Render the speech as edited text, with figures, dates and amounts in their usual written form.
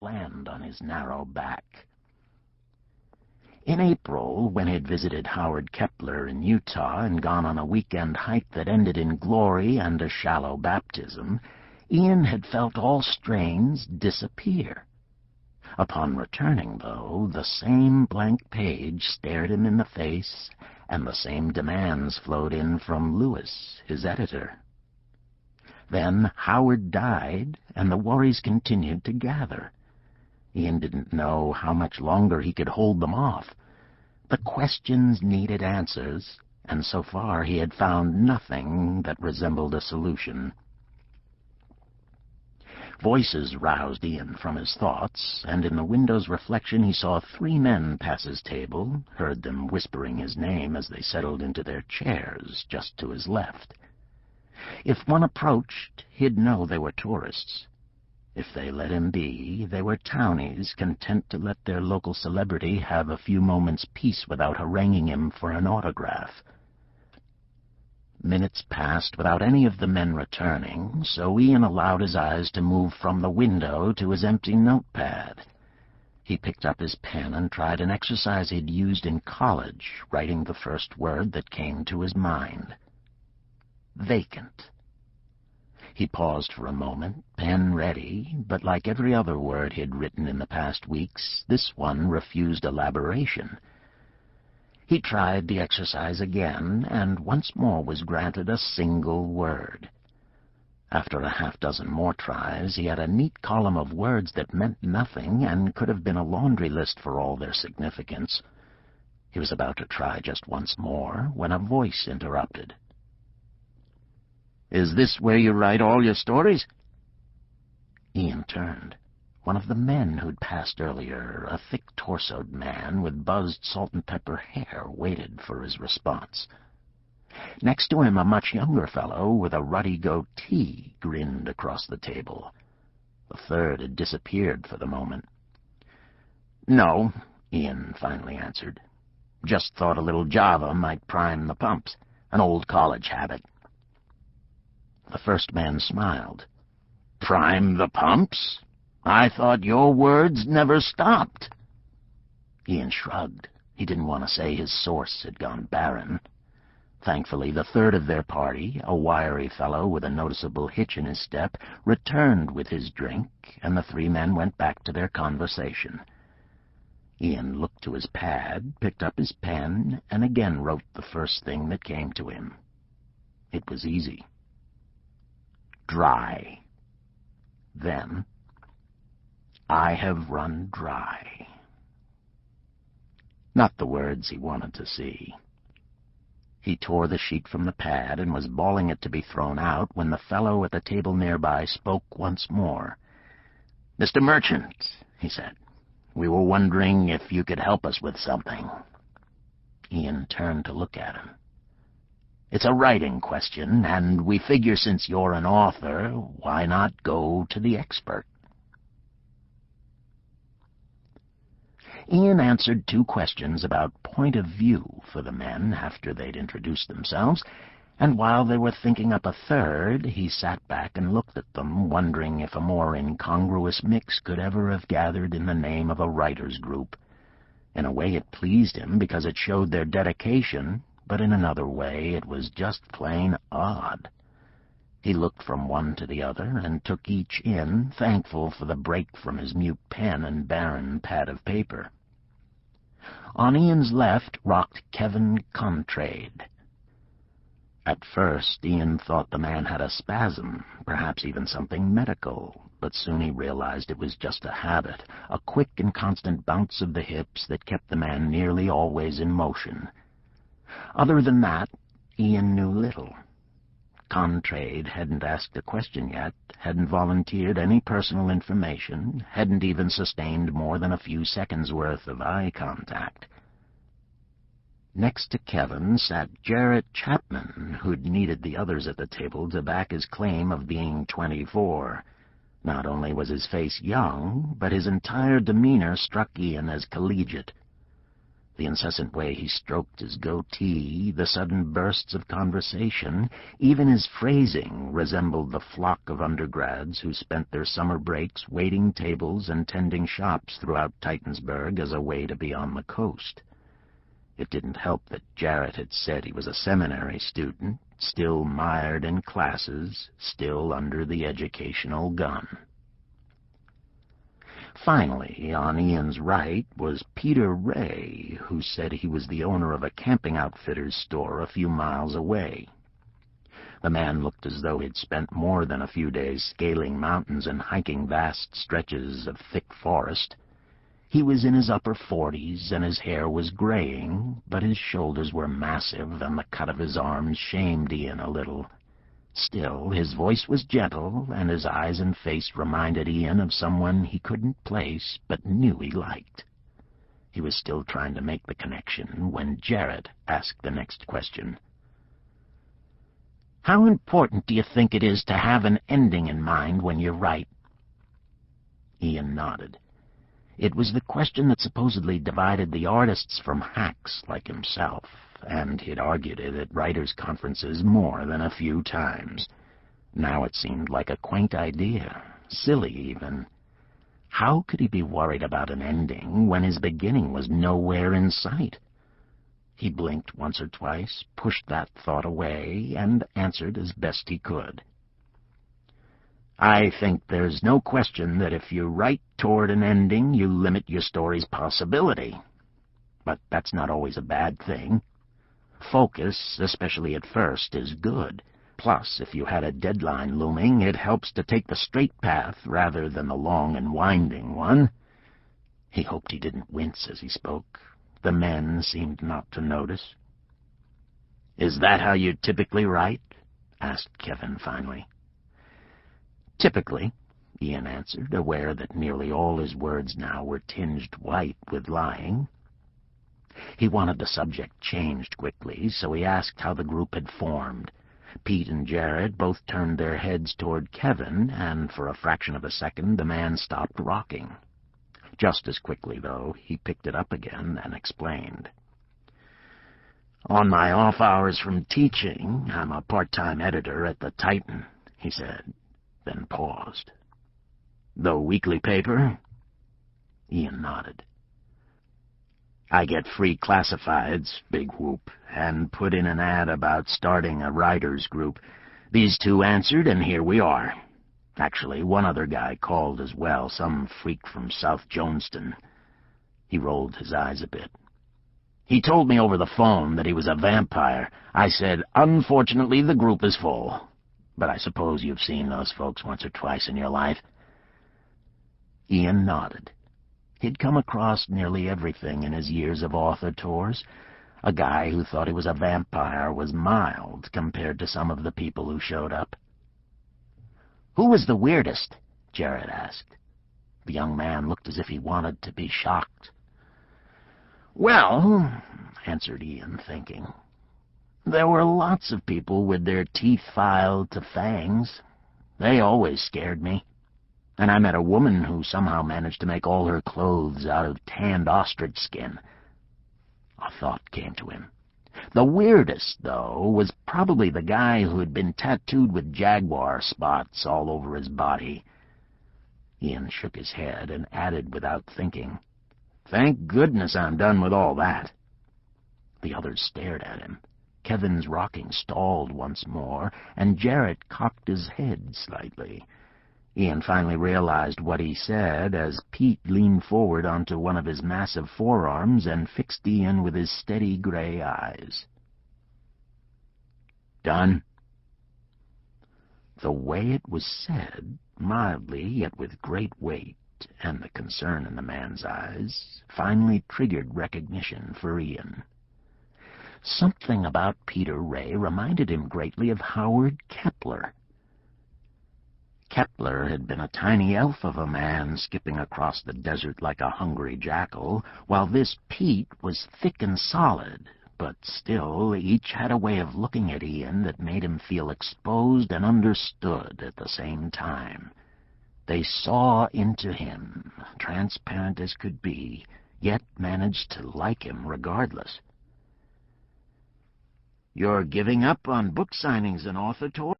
land on his narrow back. In April, when he'd visited Howard Kepler in Utah and gone on a weekend hike that ended in glory and a shallow baptism, Ian had felt all strains disappear. Upon returning, though, the same blank page stared him in the face, and the same demands flowed in from Lewis, his editor. Then Howard died, and the worries continued to gather. Ian didn't know how much longer he could hold them off. The questions needed answers, and so far he had found nothing that resembled a solution. Voices roused Ian from his thoughts, and in the window's reflection he saw 3 men pass his table, heard them whispering his name as they settled into their chairs just to his left. If one approached, he'd know they were tourists. If they let him be, they were townies, content to let their local celebrity have a few moments' peace without haranguing him for an autograph. Minutes passed without any of the men returning, so Ian allowed his eyes to move from the window to his empty notepad. He picked up his pen and tried an exercise he'd used in college, writing the first word that came to his mind. Vacant. He paused for a moment, pen ready, but like every other word he'd written in the past weeks, this one refused elaboration. He tried the exercise again, and once more was granted a single word. After a half-dozen more tries, he had a neat column of words that meant nothing and could have been a laundry list for all their significance. He was about to try just once more when a voice interrupted. "Is this where you write all your stories?" Ian turned. One of the men who'd passed earlier, a thick-torsoed man with buzzed salt-and-pepper hair, waited for his response. Next to him, a much younger fellow with a ruddy goatee grinned across the table. The third had disappeared for the moment. "No," Ian finally answered. "Just thought a little Java might prime the pumps. An old college habit." The first man smiled. "Prime the pumps? I thought your words never stopped." Ian shrugged. He didn't want to say his source had gone barren. Thankfully, the third of their party, a wiry fellow with a noticeable hitch in his step, returned with his drink, and the 3 men went back to their conversation. Ian looked to his pad, picked up his pen, and again wrote the first thing that came to him. It was easy. Dry. Then, "I have run dry." Not the words he wanted to see. He tore the sheet from the pad and was bawling it to be thrown out when the fellow at the table nearby spoke once more. "Mr. Merchant," he said, "we were wondering if you could help us with something." Ian turned to look at him. "It's a writing question, and we figure since you're an author, why not go to the expert?" Ian answered 2 questions about point of view for the men after they'd introduced themselves, and while they were thinking up a third, he sat back and looked at them, wondering if a more incongruous mix could ever have gathered in the name of a writers' group. In a way it pleased him because it showed their dedication, but in another way it was just plain odd. He looked from one to the other and took each in, thankful for the break from his mute pen and barren pad of paper. On Ian's left rocked Kevin Contrade. At first, Ian thought the man had a spasm, perhaps even something medical, but soon he realized it was just a habit, a quick and constant bounce of the hips that kept the man nearly always in motion. Other than that, Ian knew little. Contrade hadn't asked a question yet, hadn't volunteered any personal information, hadn't even sustained more than a few seconds' worth of eye contact. Next to Kevin sat Jarrett Chapman, who'd needed the others at the table to back his claim of being 24. Not only was his face young, but his entire demeanor struck Ian as collegiate. The incessant way he stroked his goatee, the sudden bursts of conversation, even his phrasing resembled the flock of undergrads who spent their summer breaks waiting tables and tending shops throughout Titonsburg as a way to be on the coast. It didn't help that Jarrett had said he was a seminary student, still mired in classes, still under the educational gun. Finally, on Ian's right was Peter Ray, who said he was the owner of a camping outfitter's store a few miles away. The man looked as though he'd spent more than a few days scaling mountains and hiking vast stretches of thick forest. He was in his upper 40s, and his hair was graying, but his shoulders were massive, and the cut of his arms shamed Ian a little. Still, his voice was gentle, and his eyes and face reminded Ian of someone he couldn't place but knew he liked. He was still trying to make the connection when Jarrett asked the next question. "How important do you think it is to have an ending in mind when you write?" Ian nodded. It was the question that supposedly divided the artists from hacks like himself, and he'd argued it at writers' conferences more than a few times. Now it seemed like a quaint idea, silly even. How could he be worried about an ending when his beginning was nowhere in sight? He blinked once or twice, pushed that thought away, and answered as best he could. "I think there's no question that if you write toward an ending, you limit your story's possibility. But that's not always a bad thing. Focus, especially at first, is good. Plus, if you had a deadline looming, it helps to take the straight path rather than the long and winding one." He hoped he didn't wince as he spoke. The men seemed not to notice. "Is that how you typically write?" asked Kevin finally. "Typically," Ian answered, aware that nearly all his words now were tinged white with lying. He wanted the subject changed quickly, so he asked how the group had formed. Pete and Jarrett both turned their heads toward Kevin, and for a fraction of a second the man stopped rocking. Just as quickly, though, he picked it up again and explained. "On my off hours from teaching, I'm a part-time editor at the Titan," he said, then paused. "The weekly paper?" Ian nodded. "I get free classifieds, big whoop, and put in an ad about starting a writers group. These two answered, and here we are. Actually, one other guy called as well, some freak from South Joneston." He rolled his eyes a bit. "He told me over the phone that he was a vampire. I said, unfortunately, the group is full. But I suppose you've seen those folks once or twice in your life." Ian nodded. He'd come across nearly everything in his years of author tours. A guy who thought he was a vampire was mild compared to some of the people who showed up. "Who was the weirdest?" Jarrett asked. The young man looked as if he wanted to be shocked. "Well," answered Ian, thinking, "there were lots of people with their teeth filed to fangs. They always scared me. And I met a woman who somehow managed to make all her clothes out of tanned ostrich skin." A thought came to him. The weirdest, though, was probably the guy who had been tattooed with jaguar spots all over his body. Ian shook his head and added without thinking, "Thank goodness I'm done with all that." The others stared at him. Kevin's rocking stalled once more, and Jarrett cocked his head slightly. Ian finally realized what he said as Pete leaned forward onto one of his massive forearms and fixed Ian with his steady gray eyes. "Done?" The way it was said, mildly yet with great weight, and the concern in the man's eyes, finally triggered recognition for Ian. Something about Peter Ray reminded him greatly of Howard Kepler. Kepler had been a tiny elf of a man skipping across the desert like a hungry jackal, while this Pete was thick and solid, but still each had a way of looking at Ian that made him feel exposed and understood at the same time. They saw into him, transparent as could be, yet managed to like him regardless. "You're giving up on book signings and author tours?"